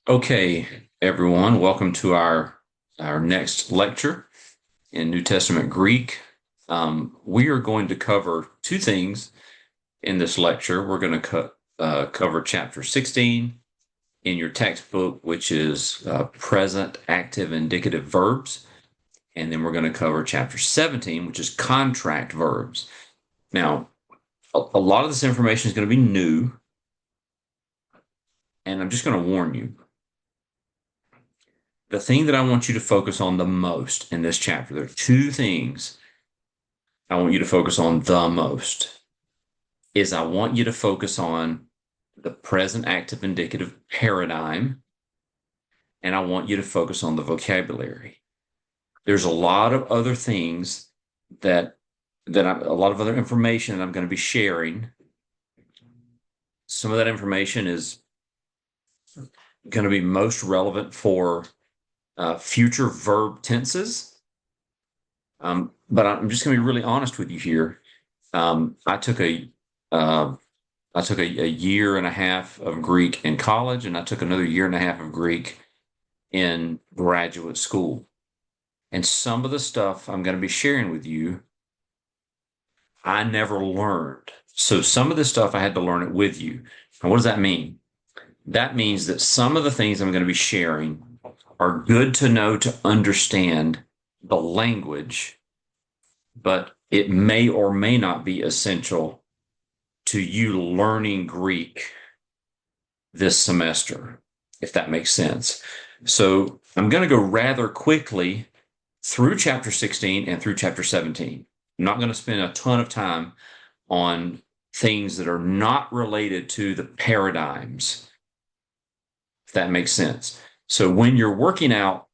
Okay, everyone, welcome to our next lecture in New Testament Greek. We are going to cover two things in this lecture. We're going to cover chapter 16 in your textbook, which is present active indicative verbs. And then we're going to cover chapter 17, which is contract verbs. Now, a lot of this information is going to be new, and I'm just going to warn you. The thing that I want you to focus on the most in this chapter, there are two things I want you to focus on the most, is I want you to focus on the present active indicative paradigm, and I want you to focus on the vocabulary. There's a lot of other things that a lot of other information that I'm going to be sharing. Some of that information is going to be most relevant for future verb tenses. But I'm just going to be really honest with you here. I took a year and a half of Greek in college, and I took another year and a half of Greek in graduate school. And some of the stuff I'm going to be sharing with you, I never learned. So some of the stuff I had to learn it with you. And what does that mean? That means that some of the things I'm going to be sharing are good to know to understand the language, but it may or may not be essential to you learning Greek this semester, if that makes sense. So I'm going to go rather quickly through chapter 16 and through chapter 17. I'm not going to spend a ton of time on things that are not related to the paradigms, if that makes sense. So when you're working out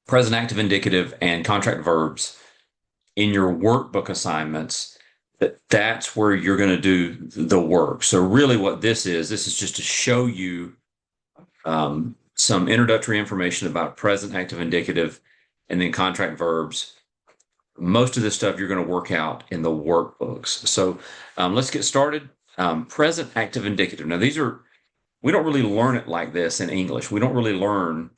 present active indicative and contract verbs in your workbook assignments, that's where you're going to do the work. So really what this is just to show you some introductory information about present active indicative and then contract verbs. Most of this stuff you're going to work out in the workbooks. So let's get started. Present active indicative. Now we don't really learn it like this in English. We don't really learn,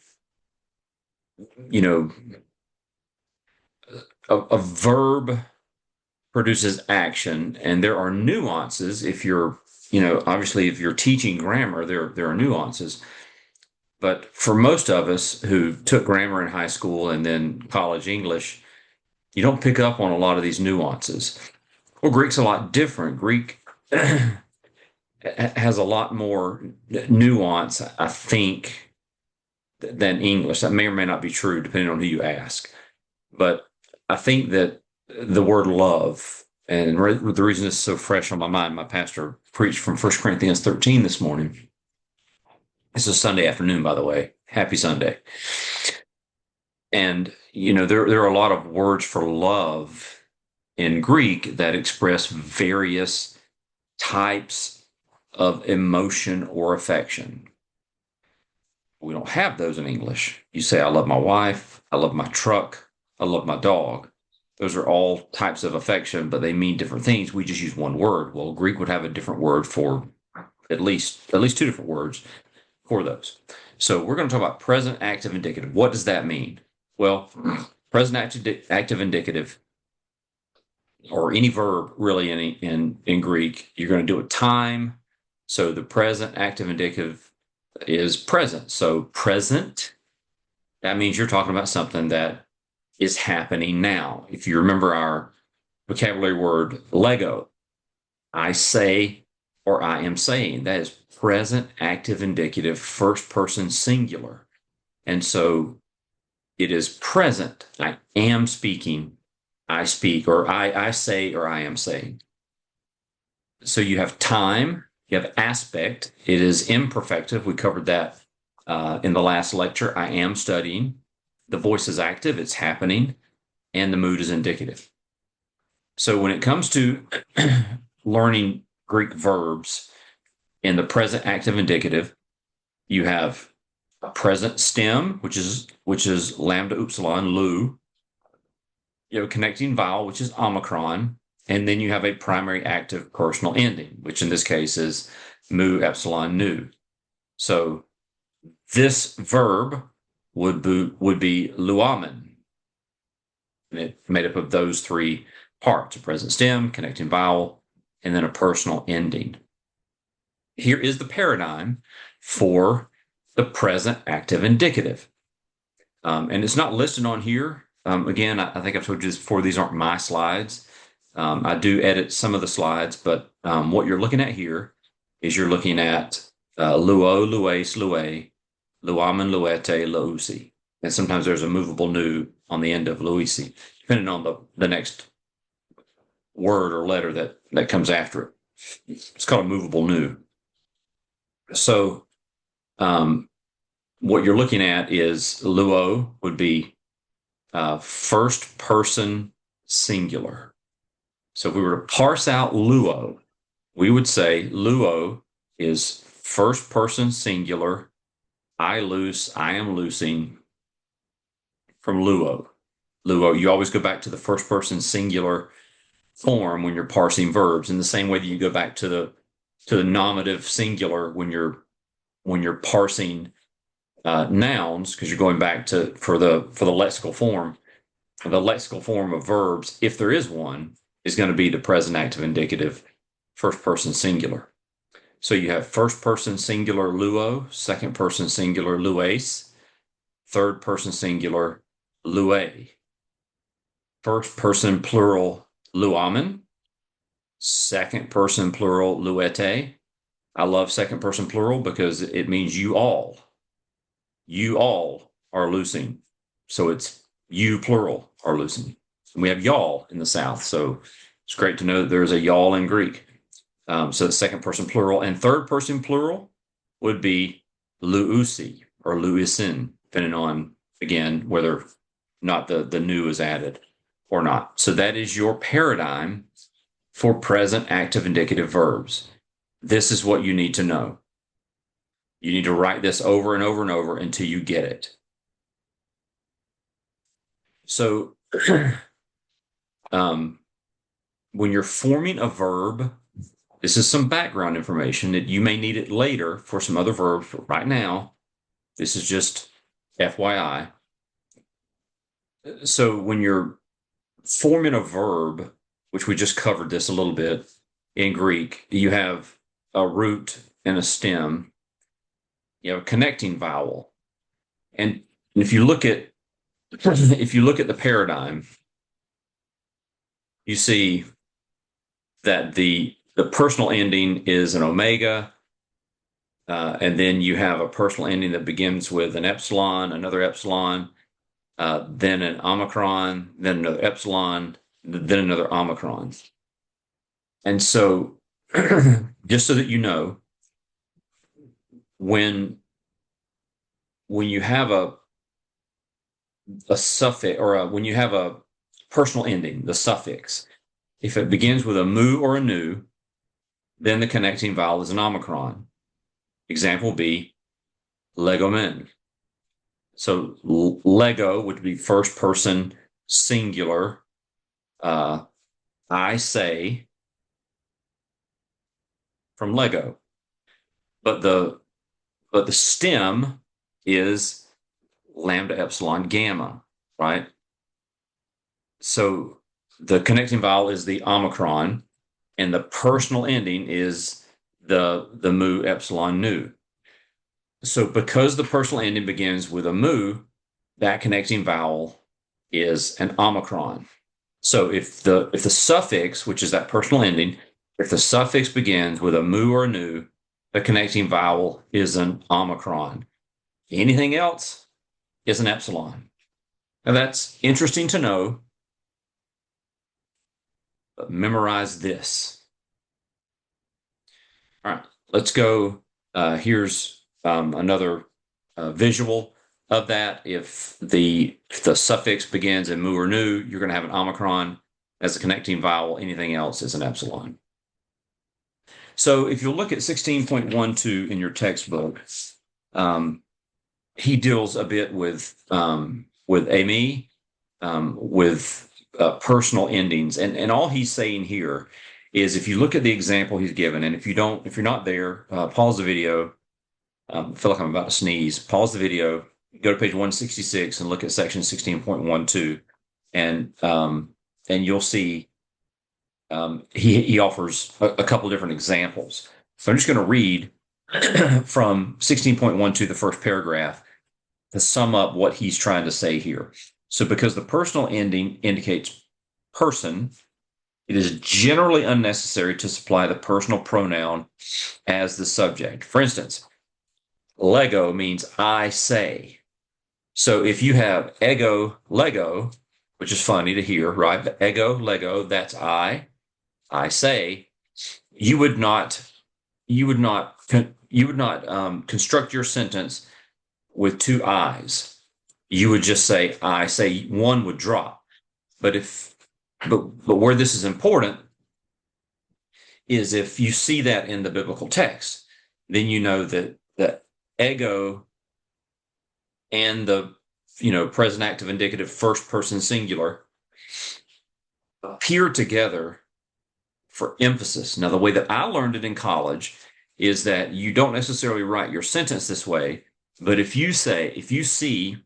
a verb produces action, and there are nuances. If you're, obviously if you're teaching grammar, there are nuances. But for most of us who took grammar in high school and then college English, you don't pick up on a lot of these nuances. Well, Greek's a lot different. Greek has a lot more nuance, I think, than English. That may or may not be true, depending on who you ask. But I think that the word love, and the reason this is so fresh on my mind, my pastor preached from 1 Corinthians 13 this morning. It's a Sunday afternoon, by the way. Happy Sunday. And, there are a lot of words for love in Greek that express various types of emotion or affection. We don't have those in English. You say, I love my wife, I love my truck, I love my dog. Those are all types of affection, but they mean different things. We just use one word. Well, Greek would have a different word for at least two different words for those. So we're going to talk about present active indicative. What does that mean? Well, present active indicative, or any verb really in Greek, you're going to do a time. So the present active indicative is present. So present, that means you're talking about something that is happening now. If you remember our vocabulary word Lego, I say or I am saying, that is present active indicative, first person singular. And so it is present. I am speaking, I speak, or I say, or I am saying. So you have time, you have aspect. It is imperfective. We covered that in the last lecture. I am studying. The voice is active, it's happening, and the mood is indicative. So when it comes to learning Greek verbs in the present active indicative, you have a present stem, which is lambda upsilon, lu. You have a connecting vowel, which is omicron, and then you have a primary active personal ending, which in this case is mu epsilon nu. So This verb would be luamen. And it's made up of those three parts: a present stem, connecting vowel, and then a personal ending. Here is the paradigm for the present active indicative. And it's not listed on here. Again, I think I've told you this before, these aren't my slides. I do edit some of the slides, but what you're looking at here is you're looking at luo, lues, lue, luamen, luete, luusi. And sometimes there's a movable nu on the end of luisi, depending on the next word or letter that comes after it. It's called a movable nu. So what you're looking at is luo would be first person singular. So if we were to parse out luo, we would say luo is first person singular. I loose, I am loosing from luo. Luo, you always go back to the first person singular form when you're parsing verbs, in the same way that you go back to the nominative singular when you're parsing nouns, because you're going back to for the lexical form. The lexical form of verbs, if there is one, is going to be the present active indicative, first person singular. So you have first person singular luo, second person singular lues, third person singular lue, first person plural luamen, second person plural luete. I love second person plural because it means you all are loosing. So it's you plural are loosing. And we have y'all in the South. So it's great to know that there's a y'all in Greek. So the second person plural and third person plural would be luusi or luisin, depending on, again, whether not the nu is added or not. So that is your paradigm for present active indicative verbs. This is what you need to know. You need to write this over and over and over until you get it. So when you're forming a verb, this is some background information that you may need it later for some other verbs, but right now, this is just FYI. So when you're forming a verb, which we just covered this a little bit in Greek, you have a root and a stem. You have a connecting vowel. And if you look at the paradigm, you see that the personal ending is an omega, and then you have a personal ending that begins with an epsilon, another epsilon, then an omicron, then another epsilon, then another omicron. And so, just so that you know, when you have a suffix, or when you have a personal ending, the suffix, if it begins with a mu or a nu, then the connecting vowel is an omicron. Example B, legomen. So Lego would be first person singular. I say from Lego, but the stem is lambda epsilon gamma, right? So the connecting vowel is the omicron, and the personal ending is the mu epsilon nu. So because the personal ending begins with a mu, that connecting vowel is an omicron. So if the suffix, which is that personal ending, if the suffix begins with a mu or a nu, the connecting vowel is an omicron. Anything else is an epsilon. Now that's interesting to know, but memorize this. All right, let's go. Here's another visual of that. If the suffix begins in mu or nu, you're going to have an omicron as a connecting vowel. Anything else is an epsilon. So if you look at 16.12 in your textbook, he deals a bit with Amy, with personal endings, and all he's saying here is, if you look at the example he's given, and if you're not there, pause the video I feel like I'm about to sneeze. Pause the video, go to page 166 and look at section 16.12. And you'll see he offers a couple different examples. So I'm just going to read from 16.12, the first paragraph, to sum up what he's trying to say here. So because the personal ending indicates person, it is generally unnecessary to supply the personal pronoun as the subject. For instance, Lego means I say. So if you have ego, Lego, which is funny to hear, right? But ego, Lego, that's I say, you would not, construct your sentence with two I's. You would just say, I say, one would drop. But where this is important is if you see that in the biblical text, then you know that the ego and the present active indicative first person singular appear together for emphasis. Now, the way that I learned it in college is that you don't necessarily write your sentence this way, but if you see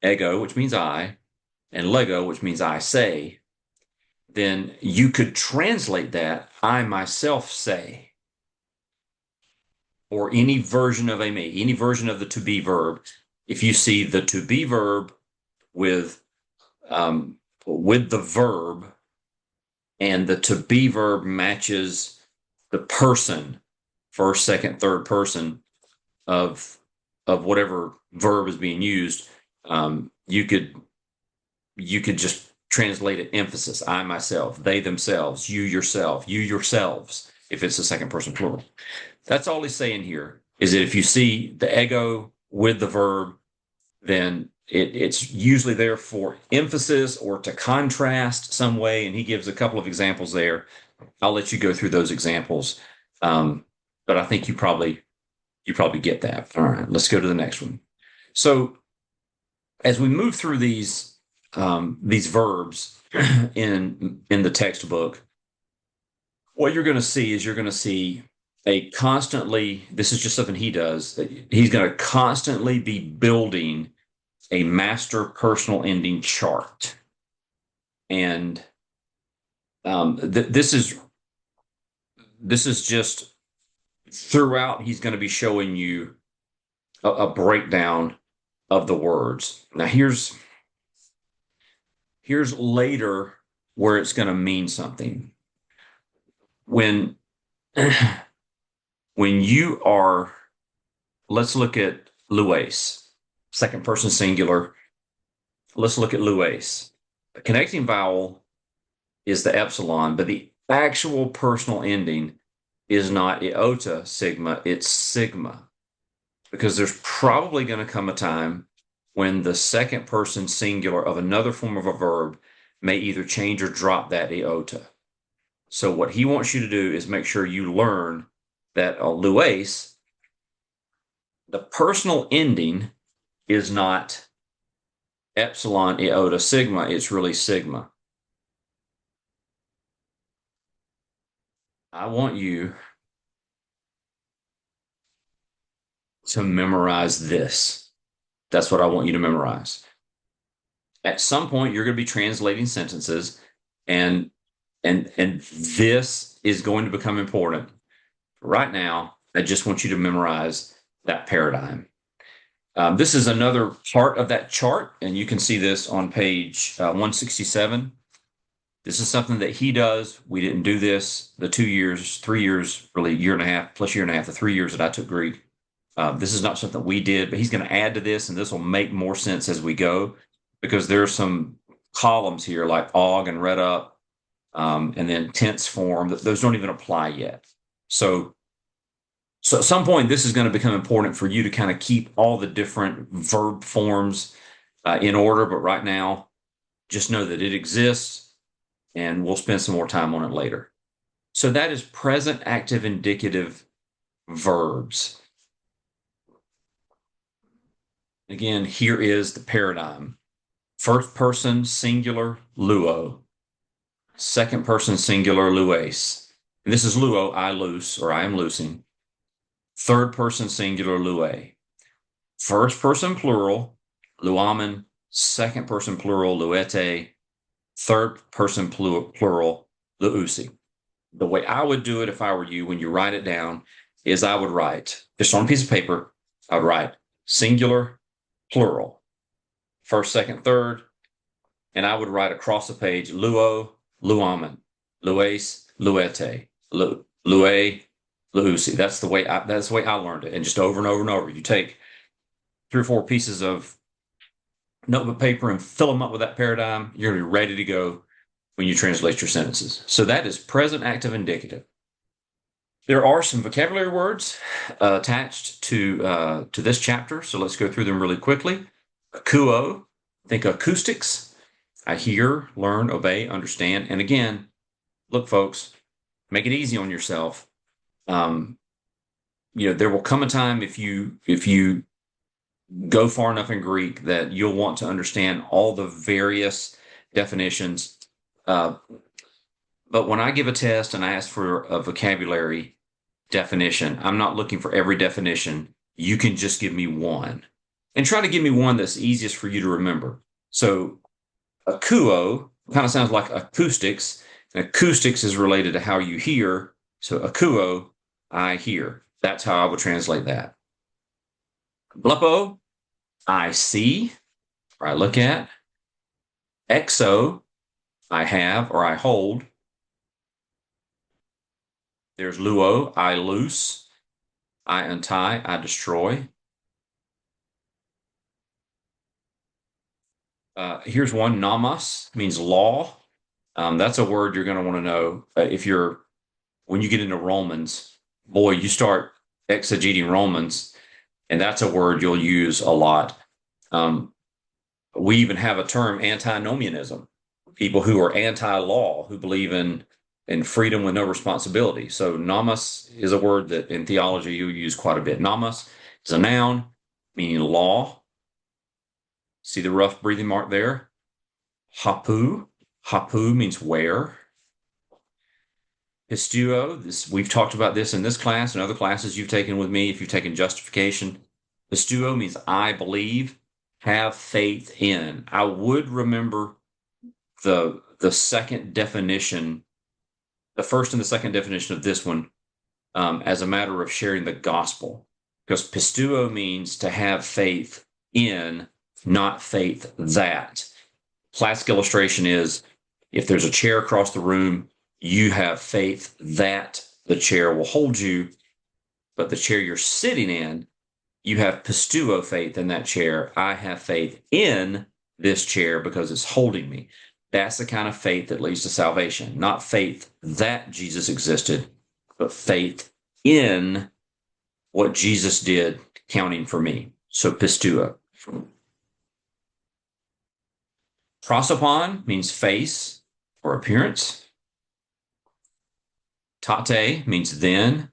ego, which means I, and Lego, which means I say, then you could translate that I myself say, or any version of a me, any version of the to be verb. If you see the to be verb with the verb, and the to be verb matches the person, first, second, third person of whatever verb is being used, you could just translate it emphasis, I myself, they themselves, you yourself, you yourselves, if it's the second person plural. That's all he's saying here, is that if you see the ego with the verb, then it's usually there for emphasis or to contrast some way. And he gives a couple of examples there. I'll let you go through those examples. But I think you probably get that. All right, let's go to the next one. So as we move through these verbs in the textbook, what you're going to see is this is just something he does. He's going to constantly be building a master personal ending chart. And this is just throughout, he's going to be showing you a breakdown of the words. Now here's later where it's going to mean something. When you are, let's look at Luis, second person singular. Let's look at Luis. The connecting vowel is the epsilon, but the actual personal ending is not iota sigma, it's sigma. Because there's probably going to come a time when the second person singular of another form of a verb may either change or drop that iota. So what he wants you to do is make sure you learn that Luis, the personal ending is not epsilon iota sigma, it's really sigma. I want you to memorize this. That's what I want you to memorize. At some point, you're going to be translating sentences, and this is going to become important. Right now, I just want you to memorize that paradigm. This is another part of that chart, and you can see this on page 167. This is something that he does. We didn't do this the 2 years, 3 years, really year and a half, plus year and a half, the 3 years that I took Greek. This is not something we did, but he's going to add to this, and this will make more sense as we go, because there are some columns here like og and read up, and then tense form. Those don't even apply yet. So at some point, this is going to become important for you to kind of keep all the different verb forms in order. But right now, just know that it exists, and we'll spend some more time on it later. So that is present active indicative verbs. Again, here is the paradigm. First person singular, luo. Second person singular, lues. And this is luo, I loose, or I am loosing. Third person singular, lue. First person plural, luamen. Second person plural, luete. Third person plural, luusi. The way I would do it if I were you, when you write it down, is I would write, just on a piece of paper, I would write singular, plural, first, second, third, and I would write across the page luo, luamen, lues, luete, lue, luusi. That's the way I learned it. And just over and over and over. You take 3 or 4 pieces of notebook paper and fill them up with that paradigm, you're going to be ready to go when you translate your sentences. So that is present active indicative. There are some vocabulary words attached to this chapter, so let's go through them really quickly. Akuo, think acoustics. I hear, learn, obey, understand. And again, look, folks, make it easy on yourself. There will come a time if you go far enough in Greek that you'll want to understand all the various definitions. But when I give a test and I ask for a vocabulary definition, I'm not looking for every definition. You can just give me one. And try to give me one that's easiest for you to remember. So akuo kind of sounds like acoustics. And acoustics is related to how you hear. So akuo, I hear. That's how I would translate that. Blepo, I see, or I look at. Exo, I have or I hold. There's luo, I loose, I untie, I destroy. Here's one, nomos, means law. That's a word you're going to want to know when you get into Romans. Boy, you start exegeting Romans, and that's a word you'll use a lot. We even have a term, antinomianism, people who are anti-law, who believe in freedom with no responsibility. So nomos is a word that in theology you use quite a bit. Nomos is a noun meaning law. See the rough breathing mark there? Hapu. Hapu means where. Pistuo, we've talked about this in this class and other classes you've taken with me if you've taken justification. Pistuo means I believe, have faith in. I would remember the second definition, the first and the second definition of this one, as a matter of sharing the gospel. Because pistuo means to have faith in, not faith that. Classic illustration is if there's a chair across the room, you have faith that the chair will hold you, but the chair you're sitting in, you have pistuo faith in that chair. I have faith in this chair because it's holding me. That's the kind of faith that leads to salvation, not faith that Jesus existed, but faith in what Jesus did, counting for me. So pistuo. Prosopon means face or appearance. Tate means then,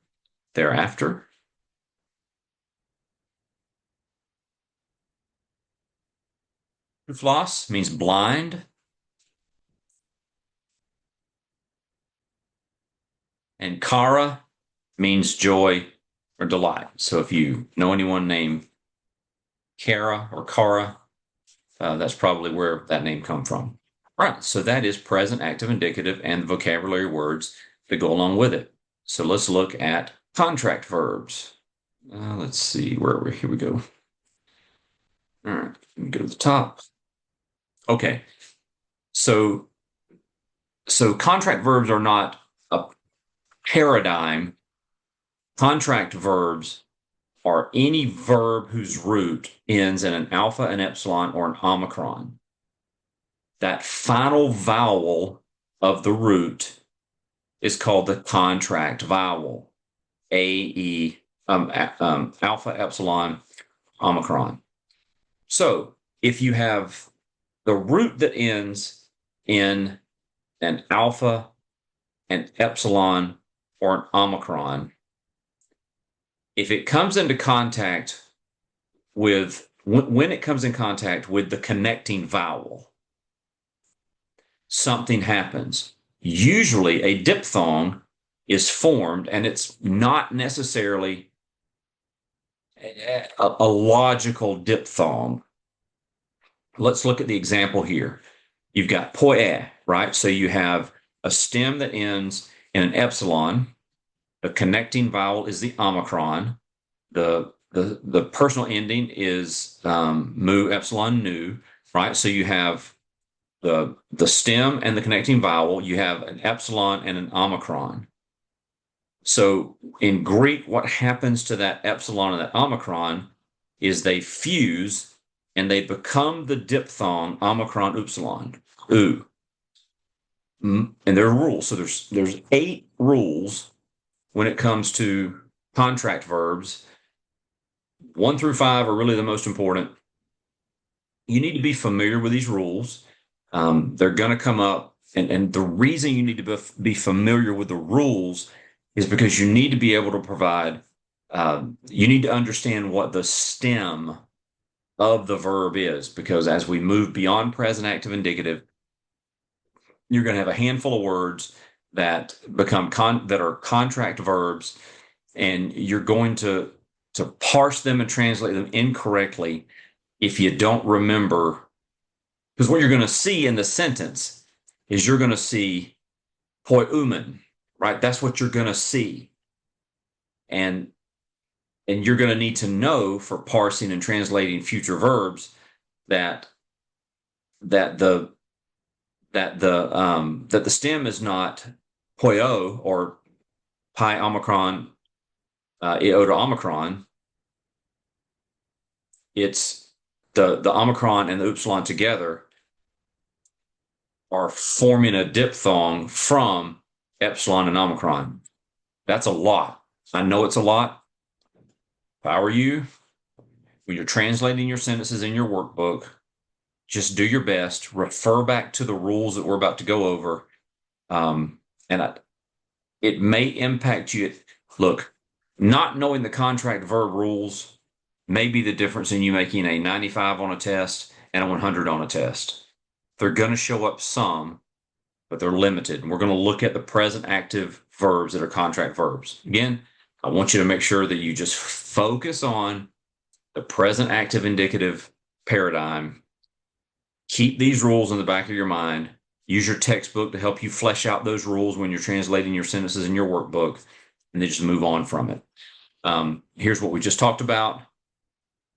thereafter. Floss means blind. And Kara means joy or delight. So if you know anyone named Kara or Kara, that's probably where that name come from. All right, so that is present active indicative and the vocabulary words that go along with it. So let's look at contract verbs. Let's see, where are we? Here we go. All right, let me go to the top. Okay, so contract verbs are not a paradigm. Contract verbs are any verb whose root ends in an alpha, an epsilon, or an omicron. That final vowel of the root is called the contract vowel. Alpha, epsilon, omicron. So if you have the root that ends in an alpha, an epsilon, or an omicron, if it comes into contact with, when it comes in contact with the connecting vowel, something happens. Usually a diphthong is formed, and it's not necessarily a logical diphthong. Let's look at the example here. You've got poe, right? So you have a stem that ends in an epsilon. The connecting vowel is the omicron. The personal ending is mu, epsilon, nu, right? So you have the stem and the connecting vowel. You have an epsilon and an omicron. So in Greek, what happens to that epsilon and that omicron is they fuse and they become the diphthong omicron upsilon. Ooh. And there are rules. So there's 8 rules when it comes to contract verbs. 1 through 5 are really the most important. You need to be familiar with these rules. They're going to come up, and the reason you need to be familiar with the rules is because you need to be able to provide, you need to understand what the stem of the verb is, because as we move beyond present active indicative, you're going to have a handful of words that become that are contract verbs, and you're going to parse them and translate them incorrectly if you don't remember. Because what you're going to see in the sentence is you're going to see poiumen, right? That's what you're going to see. And you're going to need to know for parsing and translating future verbs that the stem is not poio or pi omicron iota omicron. It's the omicron and the upsilon together are forming a diphthong from epsilon and omicron. That's a lot. I know it's a lot. If I were you, when you're translating your sentences in your workbook, just do your best. Refer back to the rules that we're about to go over. It may impact you. Look, not knowing the contract verb rules may be the difference in you making a 95 on a test and a 100 on a test. They're going to show up some, but they're limited. And we're going to look at the present active verbs that are contract verbs. Again, I want you to make sure that you just focus on the present active indicative paradigm. Keep these rules in the back of your mind. Use your textbook to help you flesh out those rules when you're translating your sentences in your workbook, and then just move on from it. Here's what we just talked about.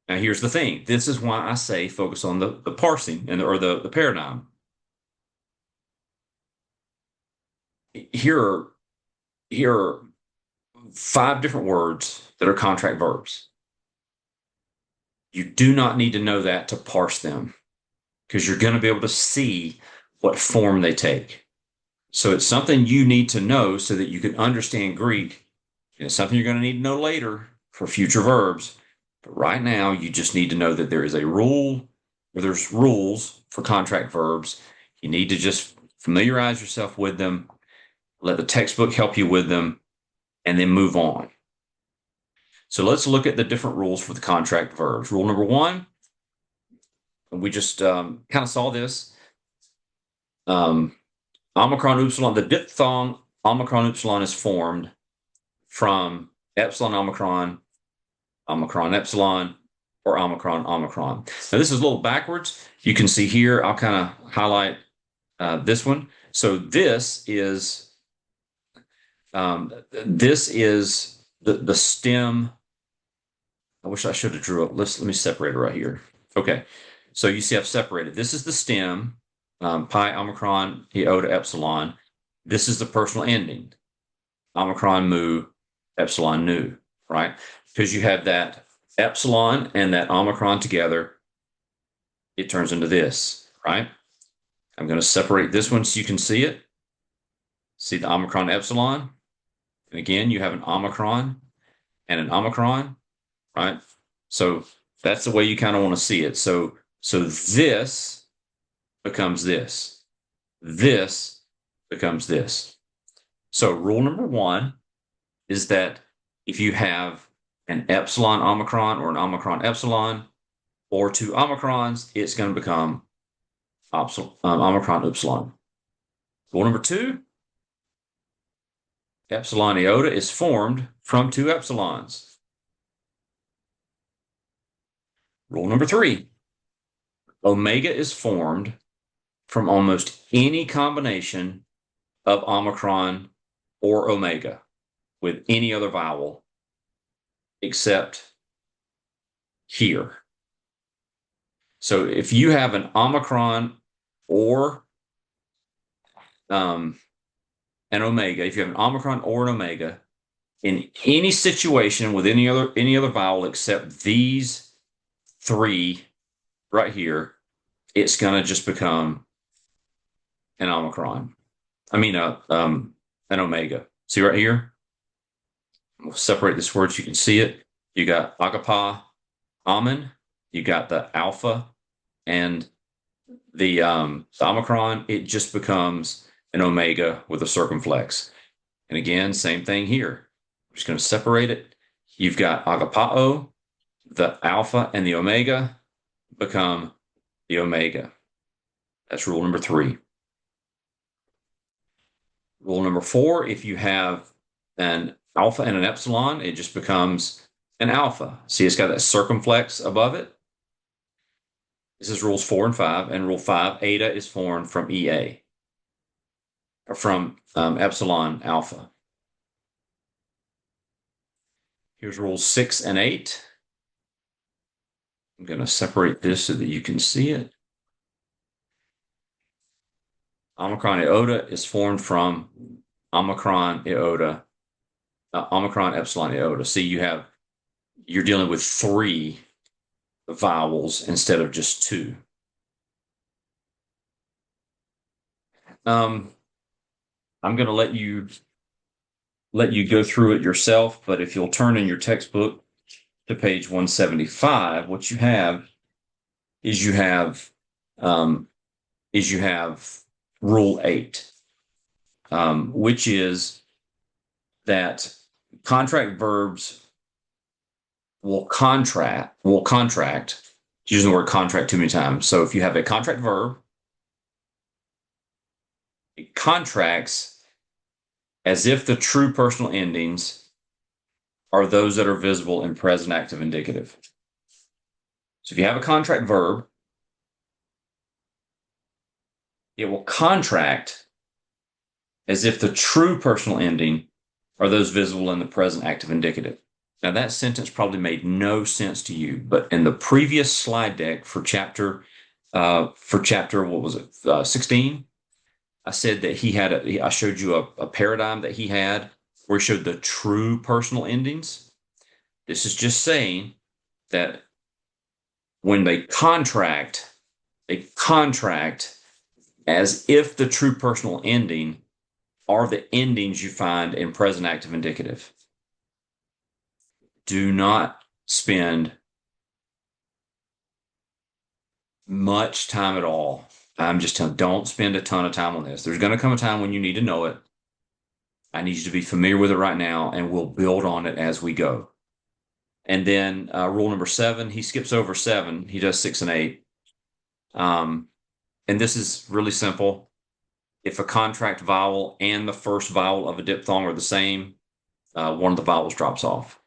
Now, here's the thing. This is why I say focus on the parsing or the paradigm. Here are 5 different words that are contract verbs. You do not need to know that to parse them, because you're going to be able to see what form they take. So it's something you need to know so that you can understand Greek. And it's something you're going to need to know later for future verbs. But right now, you just need to know that there is a rule, or there's rules for contract verbs. You need to just familiarize yourself with them, let the textbook help you with them, and then move on. So let's look at the different rules for the contract verbs. Rule number 1, we just kind of saw this. Omicron upsilon, the diphthong omicron upsilon is formed from epsilon omicron, omicron epsilon, or omicron omicron. Now this is a little backwards. You can see here, I'll kind of highlight this one. So this is the stem. I wish I should have drew it. Let me separate it right here. Okay. So you see I've separated. This is the stem, pi omicron iota epsilon. This is the personal ending, omicron mu epsilon nu, right? Because you have that epsilon and that omicron together, it turns into this, right? I'm going to separate this one so you can see it. See the omicron epsilon? And again, you have an omicron and an omicron, right? So that's the way you kind of want to see it. So this becomes this. This becomes this. So rule number 1 is that if you have an epsilon omicron or an omicron epsilon or 2 omicrons, it's going to become omicron upsilon. Rule number 2, epsilon iota is formed from 2 epsilons. Rule number 3, omega is formed from almost any combination of omicron or omega with any other vowel except here. So if you have an omicron or an omega, if you have an omicron or an omega in any situation with any other vowel except these three right here, it's gonna just become an omicron. I mean, an omega. See right here? We'll separate this word so you can see it. You got agapa, amen. You got the alpha and the omicron. It just becomes an omega with a circumflex. And again, same thing here. I'm just going to separate it. You've got agapao, the alpha and the omega become the omega. That's rule number 3. Rule number 4, if you have an alpha and an epsilon, it just becomes an alpha. See, it's got that circumflex above it. This is rules 4 and 5. And rule 5, eta is formed from EA, or from epsilon alpha. Here's rules 6 and 8. I'm going to separate this so that you can see it. Omicron iota is formed from omicron iota, omicron epsilon iota. See, you're dealing with 3 vowels instead of just 2. I'm going to let you go through it yourself, but if you'll turn in your textbook to page 175, what you have is you have rule 8, which is that contract verbs will contract, using the word contract too many times. So if you have a contract verb, it contracts as if the true personal endings are those that are visible in present active indicative. So if you have a contract verb, it will contract as if the true personal ending are those visible in the present active indicative. Now that sentence probably made no sense to you, but in the previous slide deck for chapter, what was it, 16, I said that I showed you a paradigm that he had where he showed the true personal endings. This is just saying that when they contract as if the true personal ending are the endings you find in present active indicative. Do not spend much time at all. I'm just telling you, don't spend a ton of time on this. There's going to come a time when you need to know it. I need you to be familiar with it right now, and we'll build on it as we go. And then rule number 7, he skips over 7. He does 6 and 8. And this is really simple. If a contract vowel and the first vowel of a diphthong are the same, one of the vowels drops off.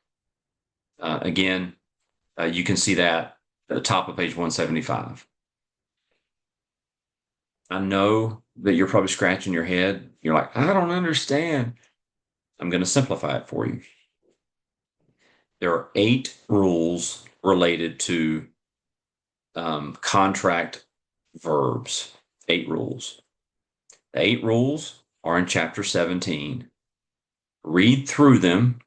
Again, you can see that at the top of page 175. I know that you're probably scratching your head. You're like, I don't understand. I'm going to simplify it for you. There are 8 rules related to contract verbs. 8 rules. The 8 rules are in chapter 17. Read through them.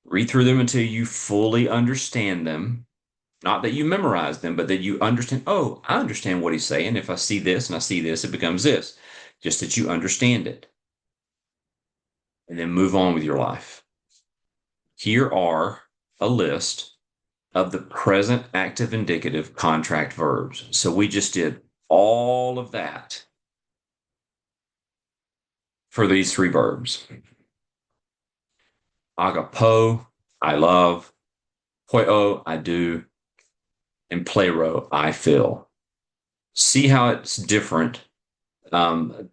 Read through them until you fully understand them. Not that you memorize them, but that you understand, oh, I understand what he's saying. If I see this and I see this, it becomes this. Just that you understand it. And then move on with your life. Here are a list of the present active indicative contract verbs. So we just did all of that for these 3 verbs. Agapo, I love. Hoyo, I do. And plero, I feel. See how it's different. And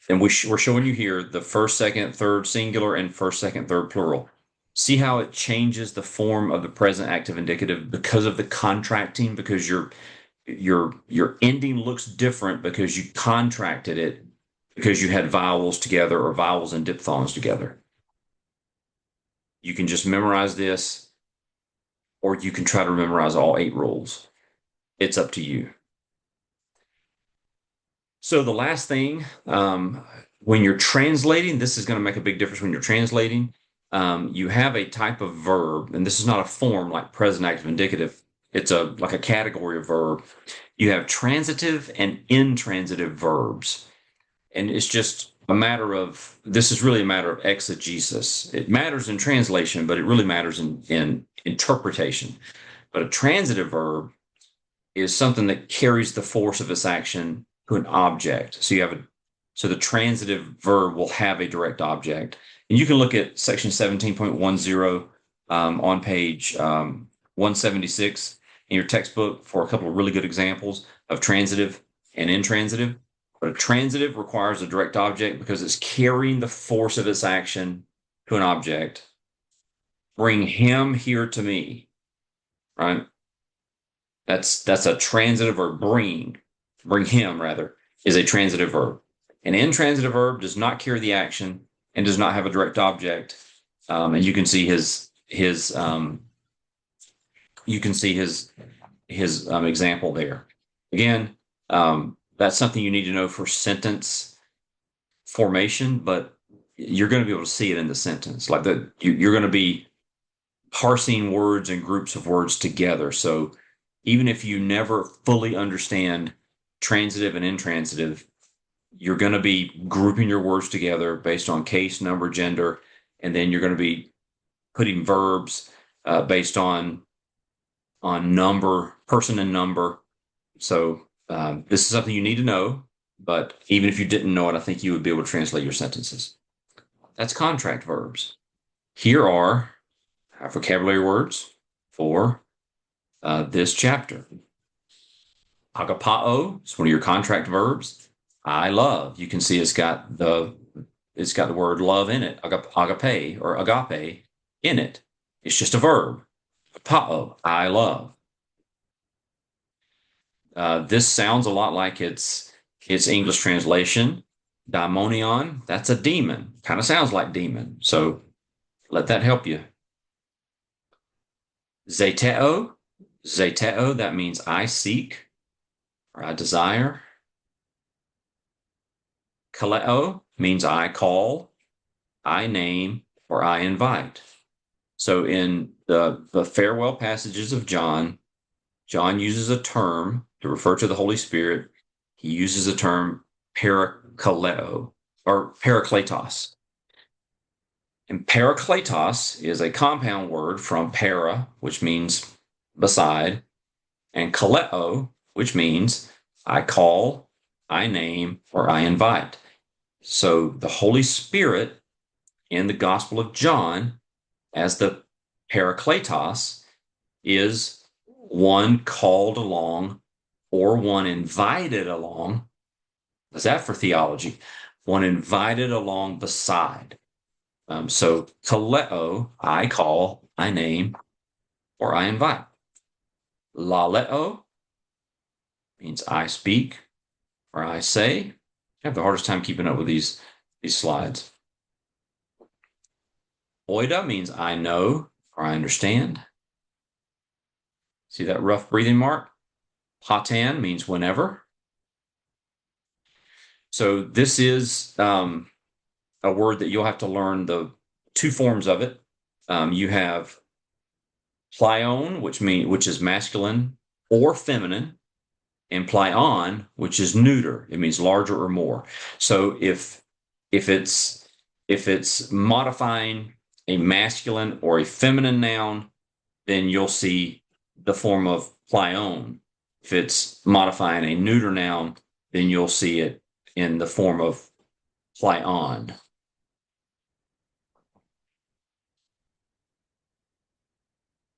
we're showing you here the first, second, third singular and first, second, third plural. See how it changes the form of the present active indicative because of the contracting, because your ending looks different because you contracted it because you had vowels together or vowels and diphthongs together. You can just memorize this, or you can try to memorize all 8 rules. It's up to you. So the last thing, when you're translating, this is going to make a big difference when you're translating. You have a type of verb, and this is not a form like present active indicative. It's like a category of verb. You have transitive and intransitive verbs. And it's just a matter of, this is really a matter of exegesis. It matters in translation, but it really matters in interpretation. But a transitive verb is something that carries the force of its action to an object. So the transitive verb will have a direct object. And you can look at section 17.10 on page 176 in your textbook for a couple of really good examples of transitive and intransitive. But a transitive requires a direct object because it's carrying the force of its action to an object. Bring him here to me, right? That's a transitive verb. Bring him rather, is a transitive verb. An intransitive verb does not carry the action and does not have a direct object. And you can see his example there. Again, that's something you need to know for sentence formation, but you're going to be able to see it in the sentence. Like you're going to be parsing words and groups of words together. So even if you never fully understand transitive and intransitive, you're going to be grouping your words together based on case, number, gender, and then you're going to be putting verbs based on number, person and number. So this is something you need to know, but even if you didn't know it, I think you would be able to translate your sentences. That's contract verbs. Here are our vocabulary words for this chapter. Agapao is one of your contract verbs. I love. You can see it's got the word love in it. Agape or agape in it. It's just a verb. Agapao, I love. This sounds a lot like its English translation. Daimonion, that's a demon. Kind of sounds like demon. So let that help you. Zeteo, that means I seek or I desire. Kaleo means I call, I name, or I invite. So in the farewell passages of John uses a term to refer to the Holy Spirit. He uses the term parakaleo or parakletos. And parakletos is a compound word from para, which means beside, and kaleo, which means I call, I name, or I invite. So the Holy Spirit in the Gospel of John as the parakletos is one called along or one invited along. Is that for theology? One invited along beside. So kaleo, I call, I name, or I invite. Laleo means I speak or I say. I have the hardest time keeping up with these slides. Oida means I know or I understand. See that rough breathing mark? Hatan means whenever. So this is a word that you'll have to learn the 2 forms of it. You have plion, which is masculine or feminine, and plion, which is neuter. It means larger or more. So if it's modifying a masculine or a feminine noun, then you'll see the form of plion. If it's modifying a neuter noun, then you'll see it in the form of plion.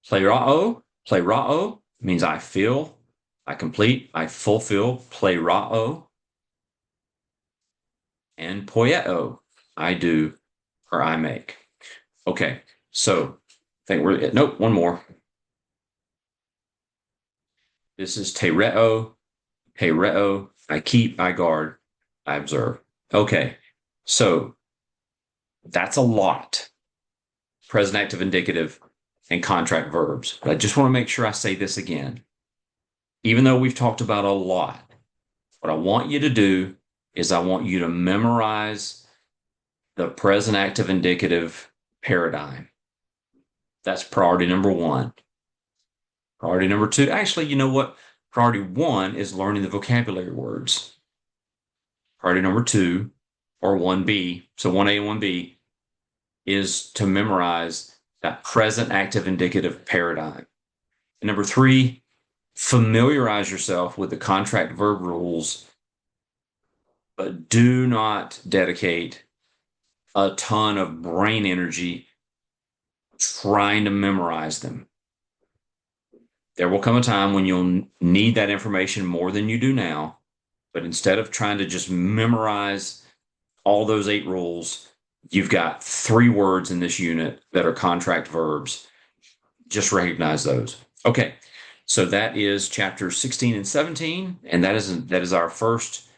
Plerao means I feel, I complete, I fulfill. Plerao. And poieo, I do or I make. Okay, So I think we're, nope, one more. This is tereo, pereo. I keep, I guard, I observe. Okay. So that's a lot. Present active indicative and contract verbs. But I just want to make sure I say this again. Even though we've talked about a lot, what I want you to do is I want you to memorize the present active indicative paradigm. That's priority number one. Priority number two, actually, you know what? Priority one is learning the vocabulary words. Priority number two, or 1B, so 1A and 1B, is to memorize that present active indicative paradigm. And number three, familiarize yourself with the contract verb rules, but do not dedicate a ton of brain energy trying to memorize them. There will come a time when you'll need that information more than you do now. But instead of trying to just memorize all those 8 rules, you've got 3 words in this unit that are contract verbs. Just recognize those. Okay, so that is chapters 16 and 17, and that is our first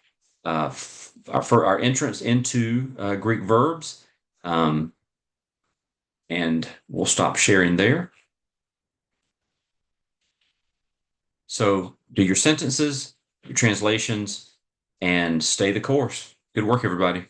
our entrance into Greek verbs. And we'll stop sharing there. So do your sentences, your translations, and stay the course. Good work, everybody.